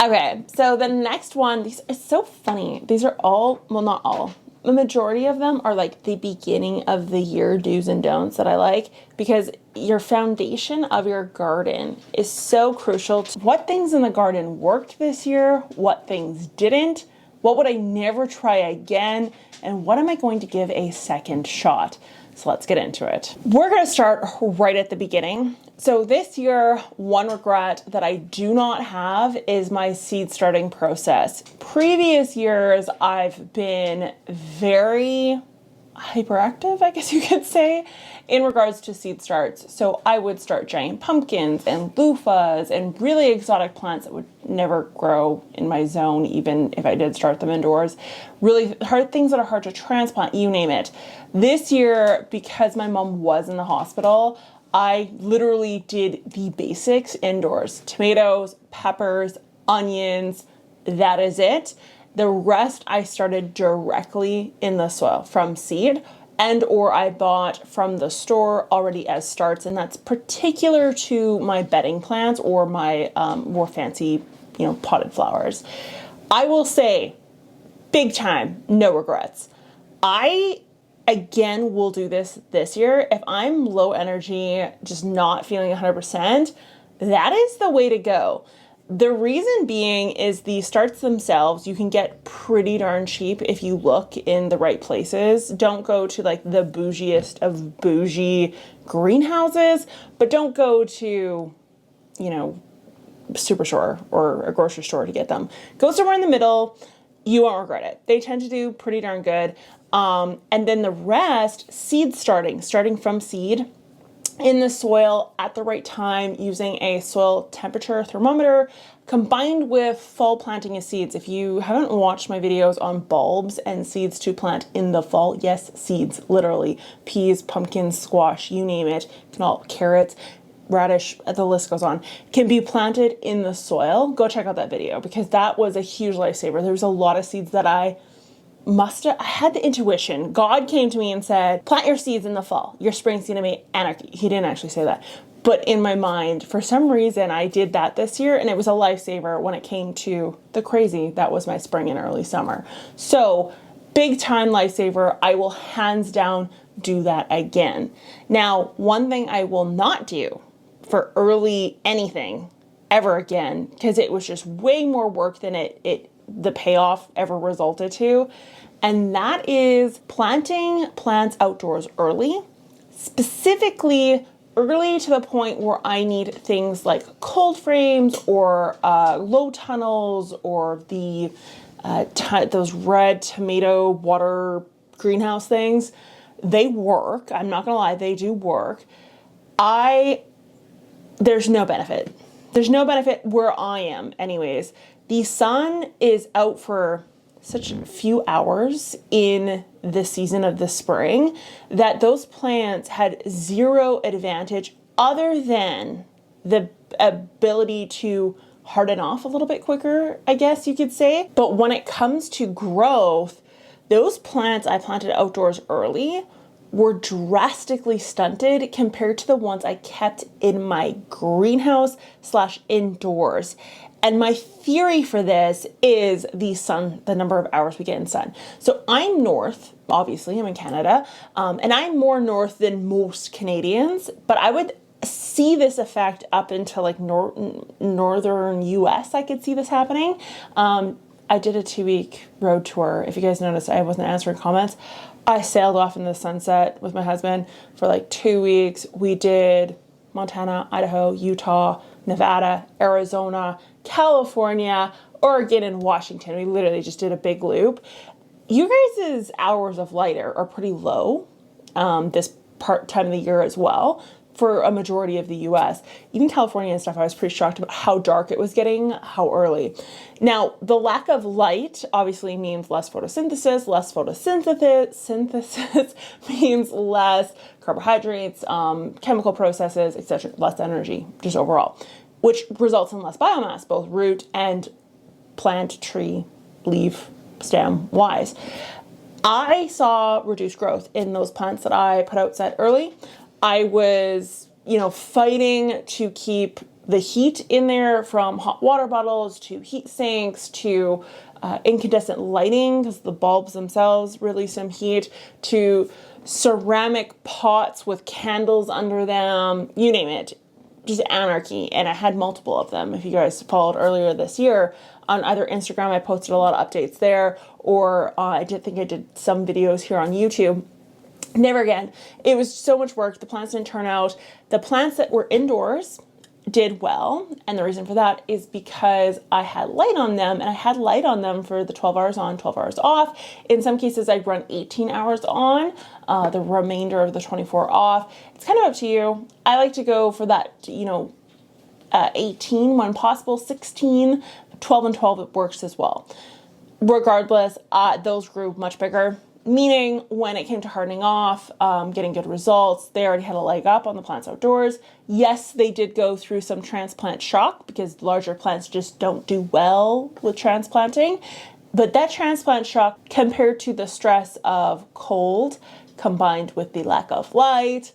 Okay, so the next one, these are so funny. These are all, well, not all. The majority of them are like the beginning of the year do's and don'ts that I like, because your foundation of your garden is so crucial to what things in the garden worked this year, what things didn't, what would I never try again, and what am I going to give a second shot? So let's get into it. We're going to start right at the beginning. So this year, one regret that I do not have is my seed starting process. Previous years, I've been very hyperactive, I guess you could say, in regards to seed starts. So I would start giant pumpkins and loofahs and really exotic plants that would never grow in my zone, even if I did start them indoors. Really hard things that are hard to transplant, you name it. This year, because my mom was in the hospital, I literally did the basics indoors. Tomatoes, peppers, onions, that is it. The rest I started directly in the soil from seed, and or I bought from the store already as starts, and that's particular to my bedding plants or my more fancy, potted flowers. I will say, big time, no regrets. I again will do this year. If I'm low energy, just not feeling 100%, that is the way to go. The reason being is the starts themselves, you can get pretty darn cheap if you look in the right places. Don't go to like the bougiest of bougie greenhouses, but don't go to, Superstore or a grocery store to get them. Go somewhere in the middle. You won't regret it. They tend to do pretty darn good. And then the rest, seed starting from seed in the soil at the right time using a soil temperature thermometer combined with fall planting of seeds. If you haven't watched my videos on bulbs and seeds to plant in the fall, yes, seeds, literally, peas, pumpkins, squash, you name it, carrots, radish, the list goes on, can be planted in the soil. Go check out that video because that was a huge lifesaver. There was a lot of seeds that I had the intuition. God came to me and said, plant your seeds in the fall. Your spring's gonna be anarchy. He didn't actually say that. But in my mind, for some reason, I did that this year, and it was a lifesaver when it came to the crazy that was my spring and early summer. So, big time lifesaver. I will hands down do that again. Now, one thing I will not do for early anything ever again, because it was just way more work than the payoff ever resulted to, and that is planting plants outdoors early, specifically early to the point where I need things like cold frames or low tunnels or the those red tomato water greenhouse things. They work. I'm not gonna lie, they do work. There's no benefit. There's no benefit where I am anyways. The sun is out for such a few hours in the season of the spring that those plants had zero advantage other than the ability to harden off a little bit quicker, I guess you could say. But when it comes to growth, those plants I planted outdoors early were drastically stunted compared to the ones I kept in my greenhouse / indoors. And my theory for this is the sun, the number of hours we get in sun. So I'm north, obviously, I'm in Canada, and I'm more north than most Canadians, but I would see this effect up into like northern US. I could see this happening. I did a 2-week road tour. If you guys noticed, I wasn't answering comments. I sailed off in the sunset with my husband for like 2 weeks. We did Montana, Idaho, Utah, Nevada, Arizona, California, Oregon, and Washington. We literally just did a big loop. You guys' hours of light are pretty low this time of the year as well for a majority of the US. Even California and stuff, I was pretty shocked about how dark it was getting, how early. Now, the lack of light obviously means less photosynthesis. Less photosynthesis means less carbohydrates, chemical processes, etc., less energy, just overall, which results in less biomass, both root and plant, tree, leaf, stem wise. I saw reduced growth in those plants that I put outside early. I was, fighting to keep the heat in there, from hot water bottles to heat sinks to incandescent lighting, because the bulbs themselves release some heat, to ceramic pots with candles under them, you name it, just anarchy. And I had multiple of them. If you guys followed earlier this year on either Instagram, I posted a lot of updates there, or I did some videos here on YouTube. Never again. It was so much work. The plants didn't turn out. The plants that were indoors did well, and the reason for that is because I had light on them, and I had light on them for the 12 hours on, 12 hours off. In some cases, I'd run 18 hours on, the remainder of the 24 off. It's kind of up to you. I like to go for that, 18 when possible, 16, 12 and 12, it works as well. Regardless, those grew much bigger. Meaning when it came to hardening off, getting good results, they already had a leg up on the plants outdoors. Yes, they did go through some transplant shock because larger plants just don't do well with transplanting. But that transplant shock, compared to the stress of cold combined with the lack of light,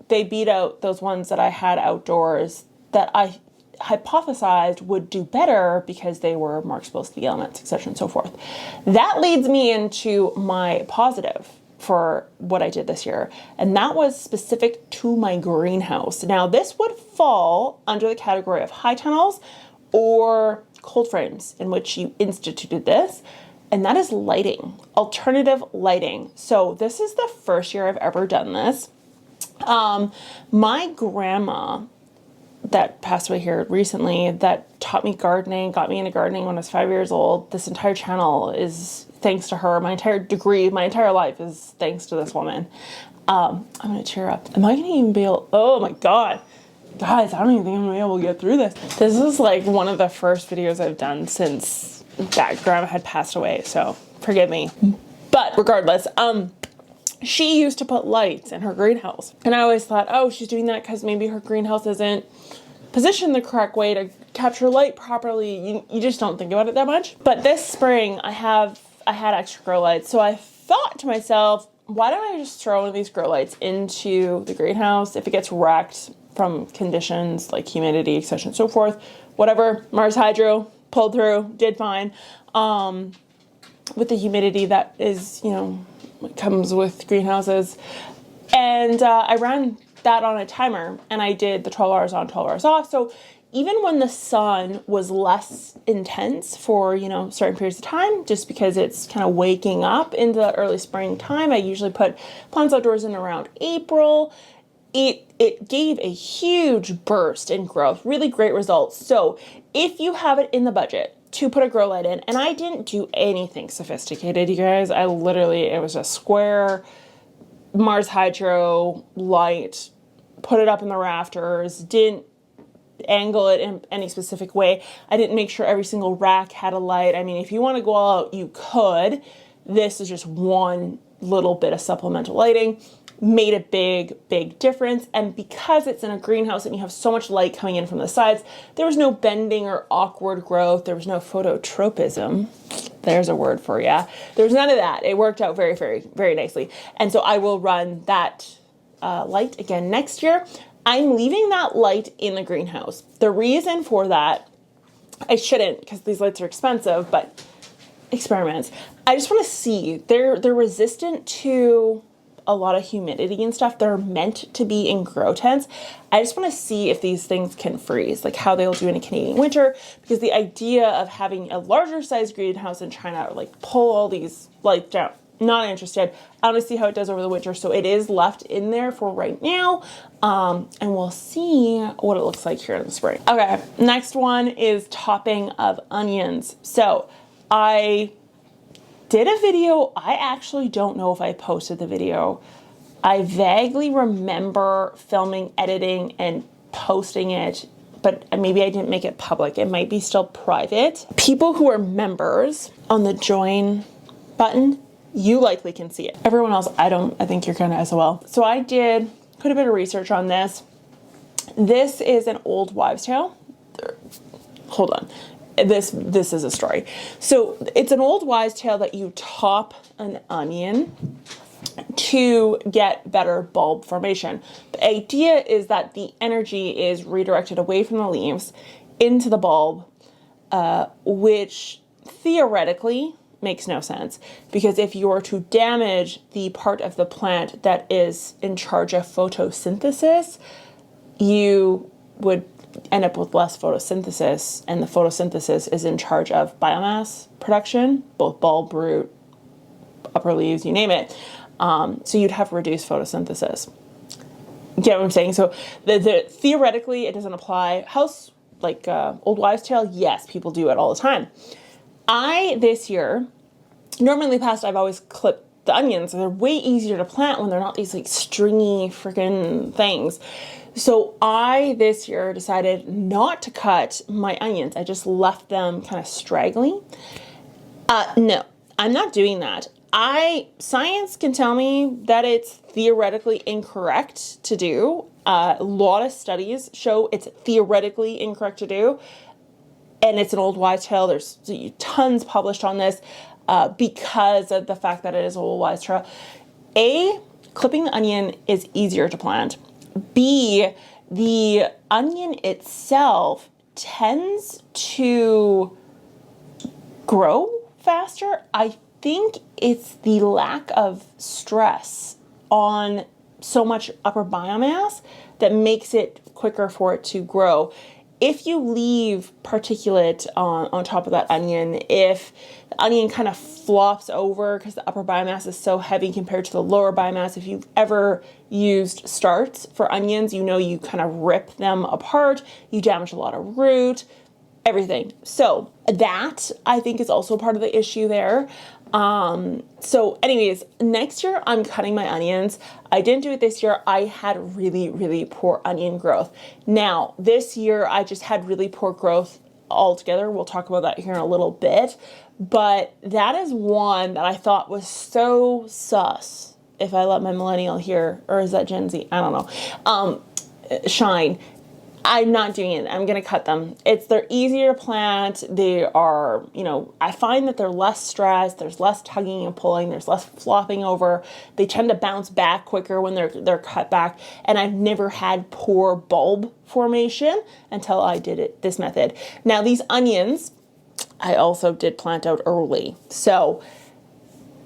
they beat out those ones that I had outdoors that I hypothesized would do better because they were more exposed to the elements, etc. and so forth. That leads me into my positive for what I did this year, and that was specific to my greenhouse. Now, this would fall under the category of high tunnels or cold frames in which you instituted this, and that is lighting, alternative lighting. So this is the first year I've ever done this. My grandma that passed away here recently, that taught me gardening, got me into gardening when I was 5 years old. This entire channel is thanks to her. My entire degree, my entire life is thanks to this woman. I'm gonna cheer up. Am I gonna even be able, oh my God. Guys, I don't even think I'm gonna be able to get through this. This is like one of the first videos I've done since that grandma had passed away, so forgive me. But regardless, she used to put lights in her greenhouse. And I always thought, oh, she's doing that because maybe her greenhouse isn't positioned the correct way to capture light properly. You just don't think about it that much. But this spring, I had extra grow lights. So I thought to myself, why don't I just throw one of these grow lights into the greenhouse? If it gets wrecked from conditions like humidity, etc. and so forth, whatever, Mars Hydro, pulled through, did fine. With the humidity that is, comes with greenhouses. And I ran that on a timer, and I did the 12 hours on, 12 hours off. So even when the sun was less intense for, certain periods of time, just because it's kind of waking up into the early springtime, I usually put plants outdoors in around April. It gave a huge burst in growth, really great results. So if you have it in the budget to put a grow light in, and I didn't do anything sophisticated, you guys, it was a square Mars Hydro light, put it up in the rafters, didn't angle it in any specific way. I didn't make sure every single rack had a light. I mean, if you want to go all out, you could. This is just one little bit of supplemental lighting. Made a big difference. And because it's in a greenhouse and you have so much light coming in from the sides, there was no bending or awkward growth. There was no phototropism. There's a word for you. There's none of that. It worked out very, very, very nicely. And so I will run that light again next year. I'm leaving that light in the greenhouse. The reason for that, I shouldn't because these lights are expensive, but experiments. I just want to see. They're resistant to a lot of humidity and stuff. They're meant to be in grow tents. I just want to see if these things can freeze, like how they'll do in a Canadian winter, because the idea of having a larger size greenhouse and trying to like pull all these lights down, not interested. I want to see how it does over the winter. So it is left in there for right now. And we'll see what it looks like here in the spring. Okay, next one is topping of onions. So I did a video. I actually don't know if I posted the video. I vaguely remember filming, editing, and posting it, but maybe I didn't make it public. It might be still private. People who are members on the join button, you likely can see it. Everyone else, I think you're kind of SOL. So I did quite a bit of research on this. This is an old wives' tale. Hold on. This is a story. So it's an old wives' tale that you top an onion to get better bulb formation. The idea is that the energy is redirected away from the leaves into the bulb, which theoretically makes no sense, because if you were to damage the part of the plant that is in charge of photosynthesis, you would end up with less photosynthesis, and the photosynthesis is in charge of biomass production, both bulb, root, upper leaves, you name it. So you'd have reduced photosynthesis. Get what I'm saying? So the theoretically, it doesn't apply. House, like old wives' tale, yes, people do it all the time. This year, normally in the past, I've always clipped the onions. They're way easier to plant when they're not these like stringy freaking things. So this year decided not to cut my onions. I just left them kind of straggly. No, I'm not doing that. Science can tell me that it's theoretically incorrect to do. A lot of studies show it's theoretically incorrect to do. And it's an old wives' tale. There's tons published on this because of the fact that it is an old wives' tale. A, clipping the onion is easier to plant. B, the onion itself tends to grow faster. I think it's the lack of stress on so much upper biomass that makes it quicker for it to grow. If you leave particulate on top of that onion, if the onion kind of flops over because the upper biomass is so heavy compared to the lower biomass, if you've ever used starts for onions, you know you kind of rip them apart, you damage a lot of root, everything. So that, I think, is also part of the issue there. So anyways, next year I'm cutting my onions. I didn't do it this year. I had really, really poor onion growth. Now, this year I just had really poor growth altogether. We'll talk about that here in a little bit. But that is one that I thought was so sus, if I let my millennial hear, or is that Gen Z? I don't know. Shine. I'm not doing it. I'm going to cut them. They're easier to plant. They are, I find that they're less stressed. There's less tugging and pulling. There's less flopping over. They tend to bounce back quicker when they're cut back. And I've never had poor bulb formation until I did this method. Now, these onions, I also did plant out early. So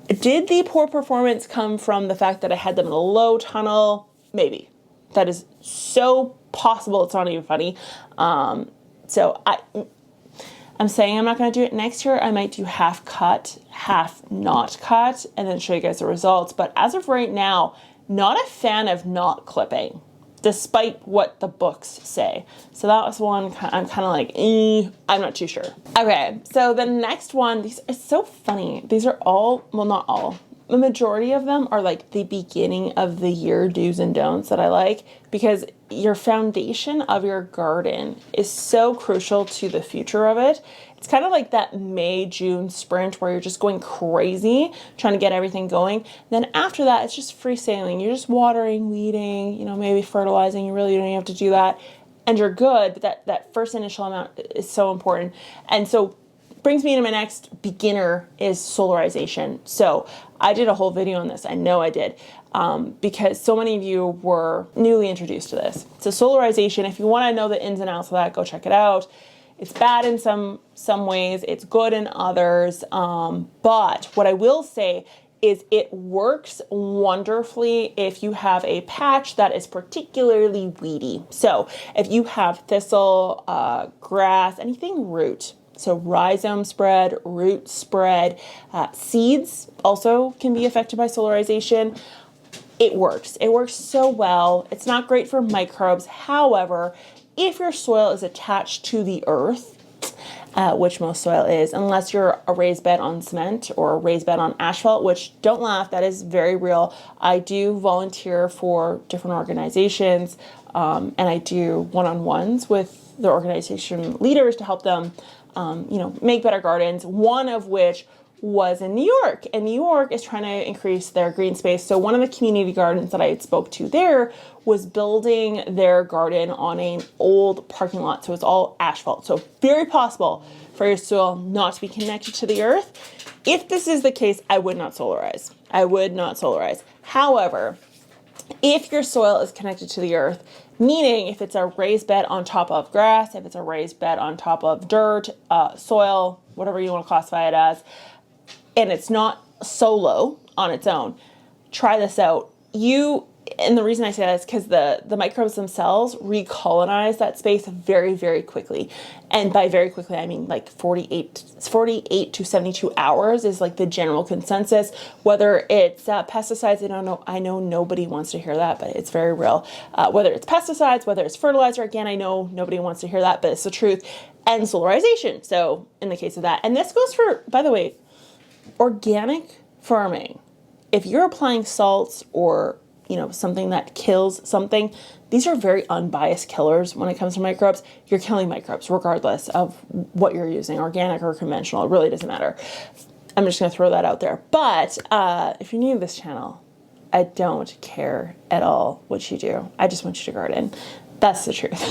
did the poor performance come from the fact that I had them in a low tunnel? Maybe. That is so possible, it's not even funny. So I'm saying I'm not going to do it next year. I might do half cut, half not cut, and then show you guys the results. But as of right now, not a fan of not clipping, despite what the books say. So that was one I'm kind of like, I'm not too sure. Okay, so the next one, these are so funny. These are all, well, not all. The majority of them are like the beginning of the year do's and don'ts that I like, because your foundation of your garden is so crucial to the future of it. It's kind of like that May, June sprint where you're just going crazy trying to get everything going. Then after that, it's just free sailing. You're just watering, weeding, maybe fertilizing. You really don't even have to do that. And you're good, but that first initial amount is so important. And so brings me into my next beginner is solarization. So I did a whole video on this. I know I did, because so many of you were newly introduced to this. So solarization, if you want to know the ins and outs of that, go check it out. It's bad in some ways, it's good in others. But what I will say is it works wonderfully if you have a patch that is particularly weedy. So if you have thistle, grass, anything root, so rhizome spread, root spread, seeds also can be affected by solarization. It works. It works so well. It's not great for microbes. However, if your soil is attached to the earth, which most soil is, unless you're a raised bed on cement or a raised bed on asphalt, which, don't laugh, that is very real. I do volunteer for different organizations, and I do one-on-ones with the organization leaders to help them make better gardens, one of which was in New York. And New York is trying to increase their green space. So one of the community gardens that I spoke to there was building their garden on an old parking lot. So it's all asphalt. So very possible for your soil not to be connected to the earth. If this is the case, I would not solarize. I would not solarize. However, if your soil is connected to the earth, meaning if it's a raised bed on top of grass, if it's a raised bed on top of dirt, soil, whatever you want to classify it as, and it's not solo on its own, try this out. And the reason I say that is because the microbes themselves recolonize that space very, very quickly. And by very quickly, I mean like 48 to 72 hours is like the general consensus. Whether it's pesticides, I know nobody wants to hear that, but it's very real. Whether it's pesticides, whether it's fertilizer, again, I know nobody wants to hear that, but it's the truth. And solarization. So in the case of that, and this goes for, by the way, organic farming. If you're applying salts or something that kills something, these are very unbiased killers when it comes to microbes. You're killing microbes regardless of what you're using, organic or conventional. It really doesn't matter. I'm just going to throw that out there. But if you're new to this channel, I don't care at all what you do. I just want you to garden. That's the truth.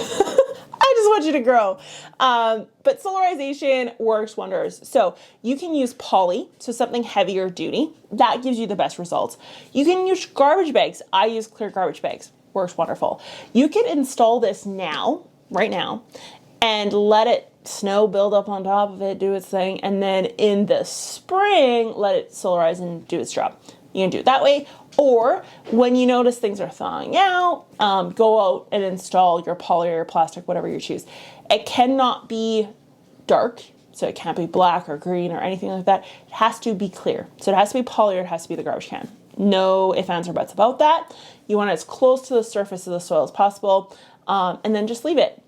I just want you to grow. But solarization works wonders. So you can use poly, so something heavier duty. That gives you the best results. You can use garbage bags. I use clear garbage bags. Works wonderful. You can install this now, right now, and let it snow build up on top of it, do its thing, and then in the spring, let it solarize and do its job. You can do it that way. Or when you notice things are thawing out, go out and install your poly or your plastic, whatever you choose. It cannot be dark, so it can't be black or green or anything like that. It has to be clear. So it has to be poly or it has to be the garbage can. No ifs, ands, or buts about that. You want it as close to the surface of the soil as possible, and then just leave it.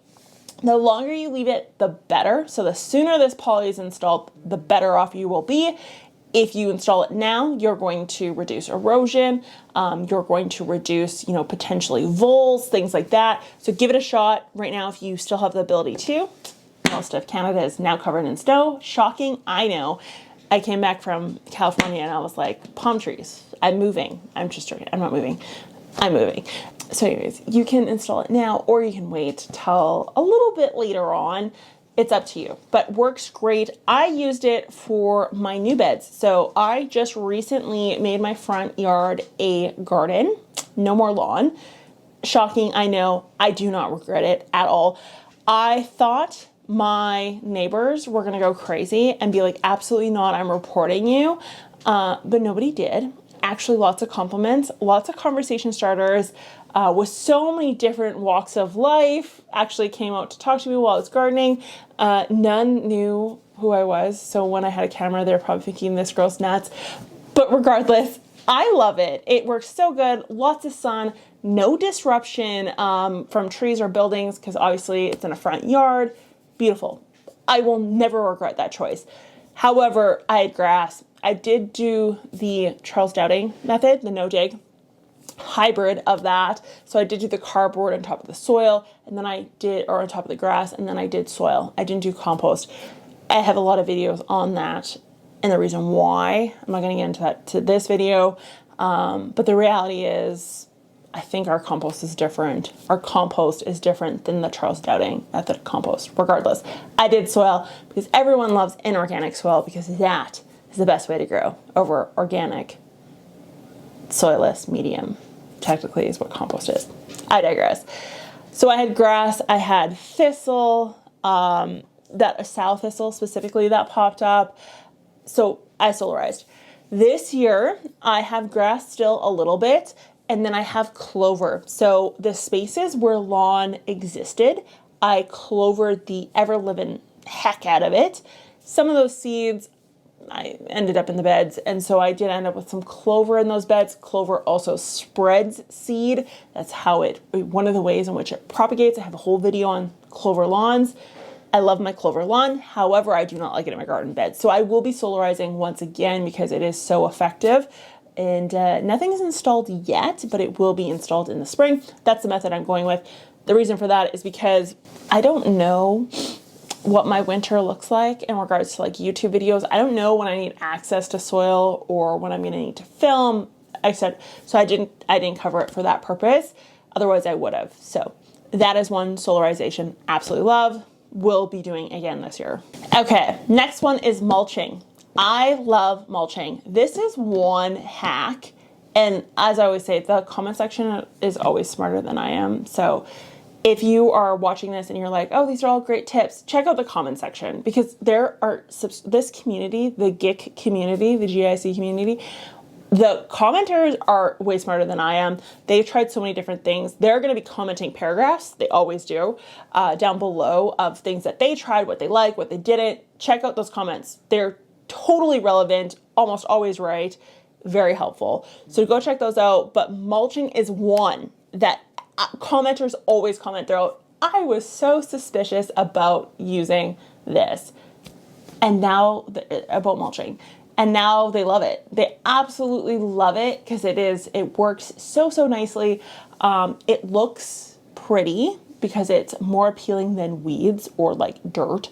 The longer you leave it, the better. So the sooner this poly is installed, the better off you will be. If you install it now, you're going to reduce erosion. You're going to reduce, potentially voles, things like that. So give it a shot right now if you still have the ability to. Most of Canada is now covered in snow. Shocking, I know. I came back from California and I was like, palm trees. I'm moving. I'm just joking. I'm not moving. I'm moving. So anyways, you can install it now or you can wait till a little bit later on. It's up to you, but works great. I used it for my new beds. So I just recently made my front yard a garden. No more lawn. Shocking, I know. I do not regret it at all. I thought my neighbors were going to go crazy and be like, absolutely not, I'm reporting you. But nobody did. Actually, lots of compliments, lots of conversation starters. With so many different walks of life, actually came out to talk to me while I was gardening. None knew who I was, so when I had a camera, they were probably thinking this girl's nuts. But regardless, I love it. It works so good, lots of sun, no disruption from trees or buildings, because obviously it's in a front yard. Beautiful. I will never regret that choice. However, I had grass. I did do the Charles Dowding method, the no-dig hybrid of that. So I did do the cardboard on top of the soil, and then or on top of the grass, and then I did soil. I didn't do compost. I have a lot of videos on that, and the reason why, I'm not going to get into that to this video, but the reality is, I think our compost is different. Our compost is different than the Charles Dowding method of compost. Regardless, I did soil because everyone loves inorganic soil because that is the best way to grow over organic, soilless medium, technically is what compost is. I digress. So I had grass, I had thistle, that sow thistle specifically that popped up. So I solarized. This year I have grass still a little bit, and then I have clover. So the spaces where lawn existed, I clovered the ever-living heck out of it. Some of those seeds I ended up in the beds, and so I did end up with some clover in those beds. Clover also spreads seed. That's how one of the ways in which it propagates. I have a whole video on clover lawns. I love my clover lawn. However, I do not like it in my garden bed. So I will be solarizing once again because it is so effective. And nothing's installed yet, but it will be installed in the spring. That's the method I'm going with. The reason for that is because I don't know what my winter looks like in regards to like YouTube videos. I don't know when I need access to soil or when I'm going to need to film, except so I didn't cover it for that purpose. Otherwise I would have. So that is one solarization absolutely love. Will be doing again this year. Okay, next one is mulching. I love mulching. This is one hack. And as I always say, the comment section is always smarter than I am. So if you are watching this and you're like, oh, these are all great tips, check out the comment section, because there are this community, the GIC community, the GIC community, the commenters are way smarter than I am. They've tried so many different things. They're going to be commenting paragraphs, they always do, down below of things that they tried, what they like, what they didn't. Check out those comments. They're totally relevant, almost always right, very helpful. So go check those out. But mulching is one that commenters always comment throughout. I was so suspicious about using this, and now about mulching. And now they love it. They absolutely love it because it works so nicely. It looks pretty because it's more appealing than weeds or like dirt.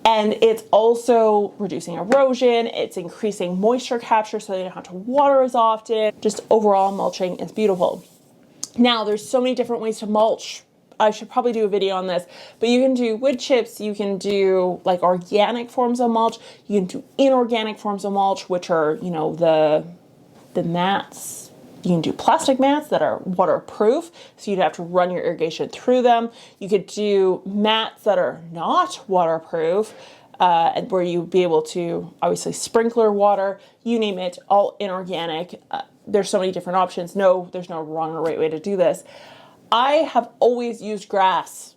And it's also reducing erosion. It's increasing moisture capture so they don't have to water as often. Just overall, mulching is beautiful. Now, there's so many different ways to mulch. I should probably do a video on this, but you can do wood chips, you can do like organic forms of mulch, you can do inorganic forms of mulch, which are, you know, the mats. You can do plastic mats that are waterproof, so you'd have to run your irrigation through them. You could do mats that are not waterproof, and where you'd be able to obviously sprinkler water, you name it, all inorganic. There's so many different options. No, there's no wrong or right way to do this. I have always used grass.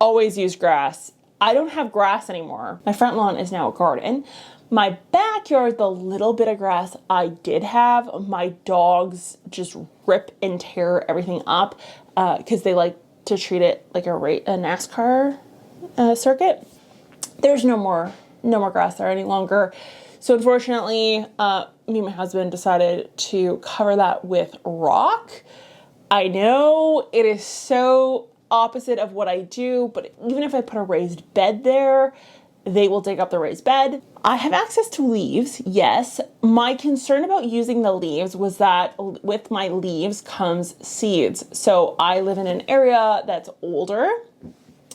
Always used grass. I don't have grass anymore. My front lawn is now a garden. My backyard, the little bit of grass I did have, my dogs just rip and tear everything up because they like to treat it like a NASCAR circuit. There's no more grass there any longer. So unfortunately, me and my husband decided to cover that with rock. I know it is so opposite of what I do, but even if I put a raised bed there, they will dig up the raised bed. I have access to leaves, yes. My concern about using the leaves was that with my leaves comes seeds. So I live in an area that's older,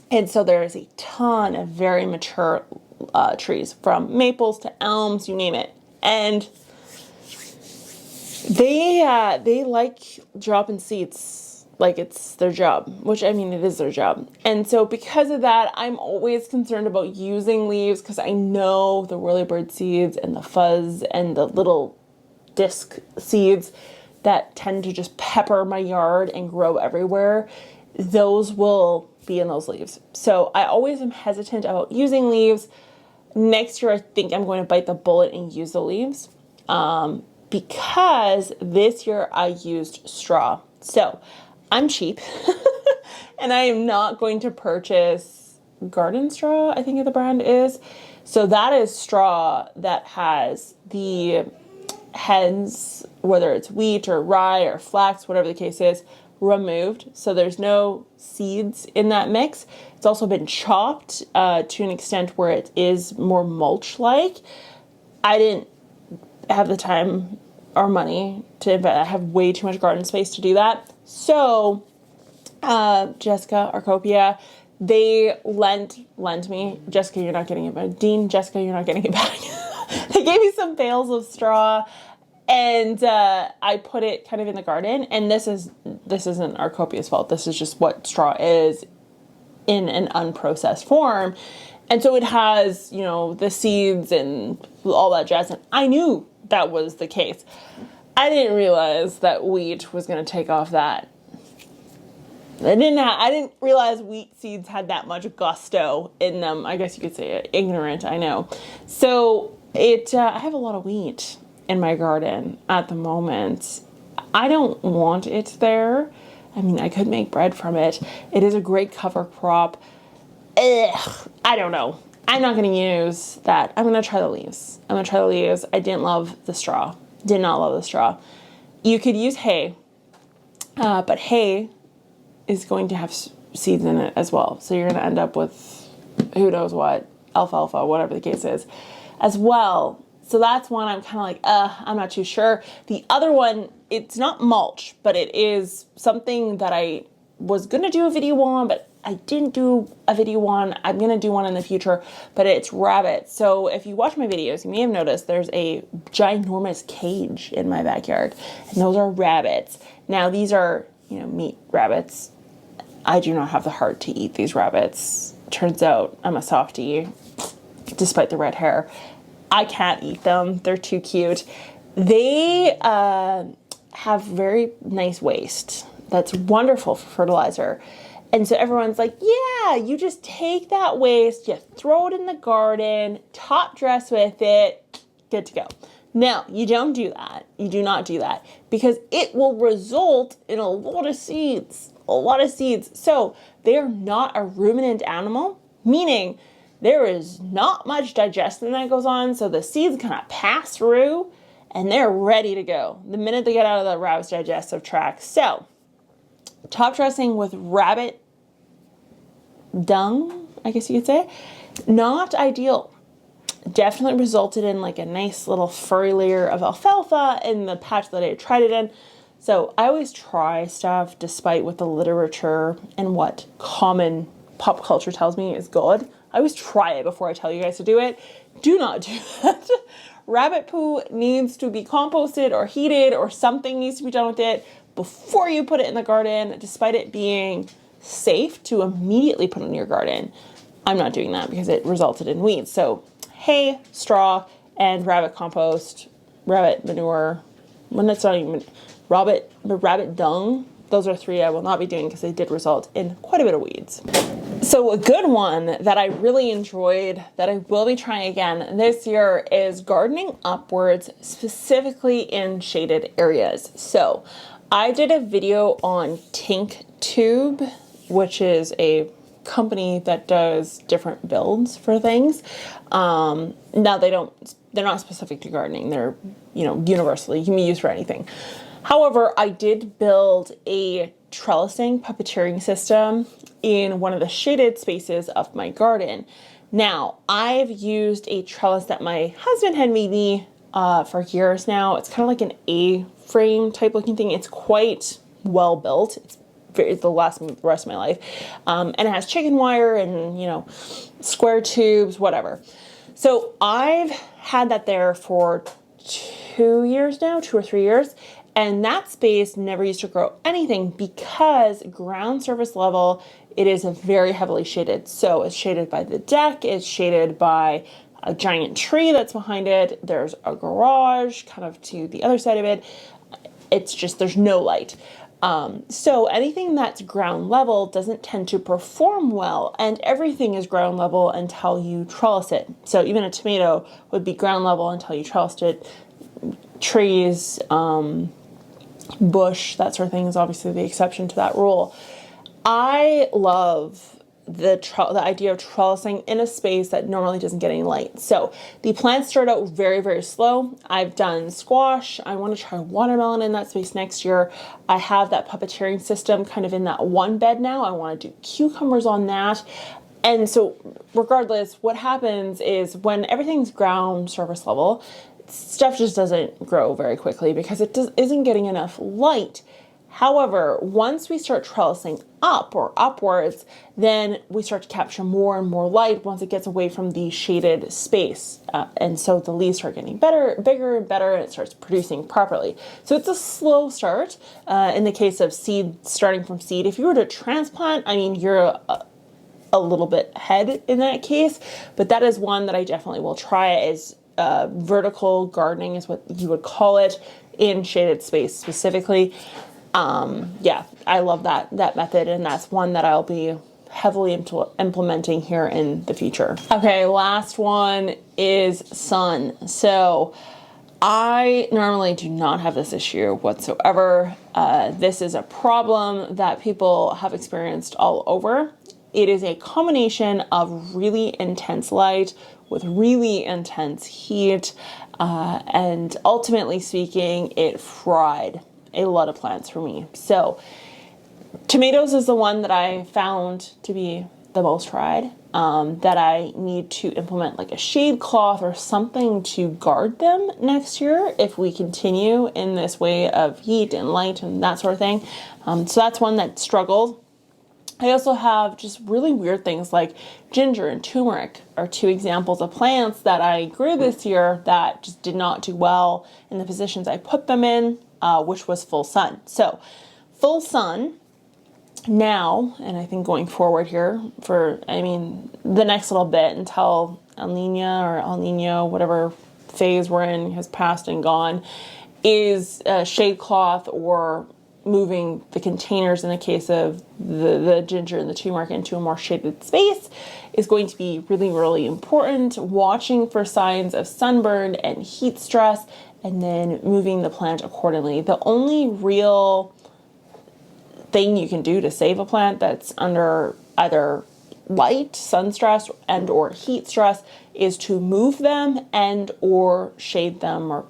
and so there is a ton of very mature trees, from maples to elms, you name it. And they like dropping seeds like it's their job, which I mean, it is their job. And so because of that, I'm always concerned about using leaves because I know the whirlybird seeds and the fuzz and the little disc seeds that tend to just pepper my yard and grow everywhere. Those will be in those leaves. So I always am hesitant about using leaves. Next year, I think I'm going to bite the bullet and use the leaves. Because this year I used straw. So I'm cheap and I am not going to purchase garden straw, I think the brand is. So that is straw that has the heads, whether it's wheat or rye or flax, whatever the case is, removed. So there's no seeds in that mix. It's also been chopped to an extent where it is more mulch-like. I didn't have the time or money to invest. I have way too much garden space to do that. So Jessica Arcopia, they lent me. Jessica, you're not getting it back. Dean, Jessica, you're not getting it back. They gave me some bales of straw, and I put it kind of in the garden. And this isn't Arcopia's fault. This is just what straw is in an unprocessed form. And so it has, you know, the seeds and all that jazz. And I knew that was the case. I didn't realize that wheat was going to take off that. I didn't realize wheat seeds had that much gusto in them. I guess you could say it. Ignorant, I know. So I have a lot of wheat in my garden at the moment. I don't want it there. I mean, I could make bread from it. It is a great cover crop. I don't know. I'm not going to use that. I'm going to try the leaves. I didn't love the straw. Did not love the straw. You could use hay, but hay is going to have seeds in it as well. So you're going to end up with who knows what, alfalfa, whatever the case is, as well. So that's one I'm kind of like, I'm not too sure. The other one, it's not mulch, but it is something that I was going to do a video on, but I didn't do a video on. I'm going to do one in the future, but it's rabbits. So if you watch my videos, you may have noticed there's a ginormous cage in my backyard, and those are rabbits. Now, these are, meat rabbits. I do not have the heart to eat these rabbits. Turns out I'm a softie, despite the red hair. I can't eat them. They're too cute. They have very nice waste. That's wonderful for fertilizer. And so everyone's like, yeah, you just take that waste, you throw it in the garden, top dress with it, good to go. No, you don't do that. You do not do that, because it will result in a lot of seeds. So they are not a ruminant animal, meaning there is not much digestion that goes on. So the seeds kind of pass through and they're ready to go the minute they get out of the rabbit's digestive tract. So top dressing with rabbit dung, I guess you could say, not ideal. Definitely resulted in like a nice little furry layer of alfalfa in the patch that I tried it in. So I always try stuff despite what the literature and what common pop culture tells me is good. I always try it before I tell you guys to do it. Do not do that. Rabbit poo needs to be composted or heated, or something needs to be done with it before you put it in the garden, despite it being safe to immediately put in your garden. I'm not doing that because it resulted in weeds. So hay, straw, and rabbit compost, rabbit manure, when it's not even rabbit dung. Those are 3 I will not be doing because they did result in quite a bit of weeds. So a good one that I really enjoyed that I will be trying again this year is gardening upwards, specifically in shaded areas. So I did a video on Tink Tube, which is a company that does different builds for things. Now they're not specific to gardening. They're, universally, can be used for anything. However, I did build a trellising puppeteering system in one of the shaded spaces of my garden. Now, I've used a trellis that my husband had made me for years now. It's kind of like an A-frame type looking thing. It's quite well built. It's the rest of my life. And it has chicken wire and, square tubes, whatever. So I've had that there for 2 years now, 2 or 3 years. And that space never used to grow anything because ground surface level, it is a very heavily shaded. So it's shaded by the deck, it's shaded by a giant tree that's behind it. There's a garage kind of to the other side of it. It's just, there's no light. So anything that's ground level doesn't tend to perform well, and everything is ground level until you trellis it. So even a tomato would be ground level until you trellised it. Trees, bush, that sort of thing is obviously the exception to that rule. I love the idea of trellising in a space that normally doesn't get any light. So the plants start out very, very slow. I've done squash. I want to try watermelon in that space next year. I have that puppeteering system kind of in that one bed now. I want to do cucumbers on that. And so regardless, what happens is when everything's ground surface level, stuff just doesn't grow very quickly because it isn't getting enough light. However, once we start trellising up or upwards, then we start to capture more and more light once it gets away from the shaded space. And so the leaves start getting bigger and better, and it starts producing properly. So it's a slow start in the case of seed, starting from seed. If you were to transplant, you're a little bit ahead in that case, but that is one that I definitely will try is vertical gardening is what you would call it in shaded space specifically. Yeah, I love that method, and that's one that I'll be heavily implementing here in the future. Okay, last one is sun. So I normally do not have this issue whatsoever. This is a problem that people have experienced all over. It is a combination of really intense light with really intense heat, and ultimately speaking, it fried a lot of plants for me. So tomatoes is the one that I found to be the most fried, that I need to implement like a shade cloth or something to guard them next year if we continue in this way of heat and light and that sort of thing. So that's one that struggled. I also have just really weird things like ginger and turmeric are two examples of plants that I grew this year that just did not do well in the positions I put them in, which was full sun. So full sun now, and I think going forward here for, the next little bit until El Nino, whatever phase we're in has passed and gone, is shade cloth or moving the containers in the case of the ginger and the turmeric into a more shaded space is going to be really, really important. Watching for signs of sunburn and heat stress, and then moving the plant accordingly. The only real thing you can do to save a plant that's under either light, sun stress, and or heat stress is to move them and or shade them or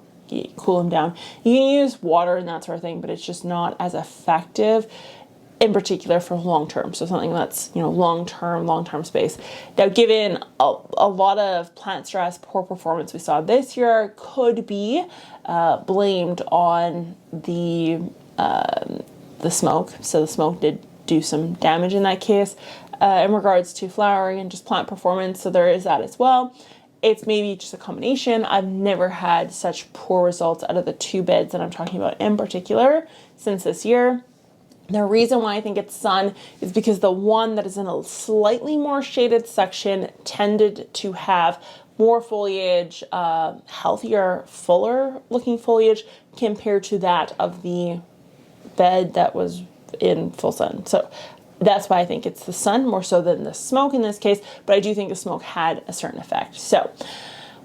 cool them down. You can use water and that sort of thing, but it's just not as effective, in particular for long term. So something that's, long term space. Now, given a lot of plant stress, poor performance we saw this year could be blamed on the smoke. So the smoke did do some damage in that case in regards to flowering and just plant performance. So there is that as well. It's maybe just a combination. I've never had such poor results out of the two beds that I'm talking about in particular since this year. The reason why I think it's sun is because the one that is in a slightly more shaded section tended to have more foliage, healthier, fuller looking foliage compared to that of the bed that was in full sun. So that's why I think it's the sun more so than the smoke in this case, but I do think the smoke had a certain effect. So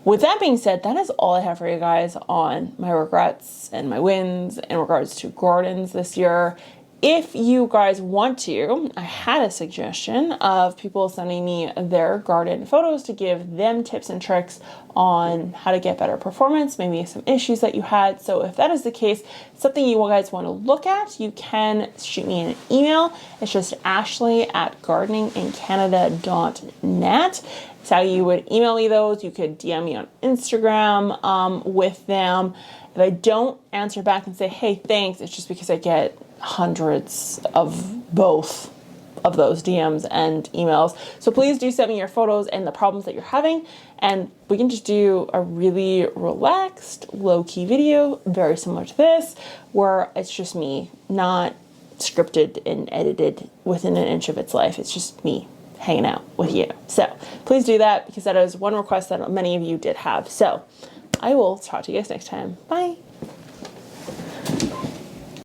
with that being said, that is all I have for you guys on my regrets and my wins in regards to gardens this year. If you guys want to, I had a suggestion of people sending me their garden photos to give them tips and tricks on how to get better performance, maybe some issues that you had. So if that is the case, something you guys want to look at, you can shoot me an email. It's just ashley@gardeningincanada.net. That's how you would email me those. You could DM me on Instagram with them. If I don't answer back and say, hey, thanks, it's just because I get hundreds of both of those DMs and emails. So please do send me your photos and the problems that you're having, and we can just do a really relaxed, low-key video, very similar to this, where it's just me, not scripted and edited within an inch of its life. It's just me hanging out with you. So please do that, because that is one request that many of you did have. So I will talk to you guys next time. Bye.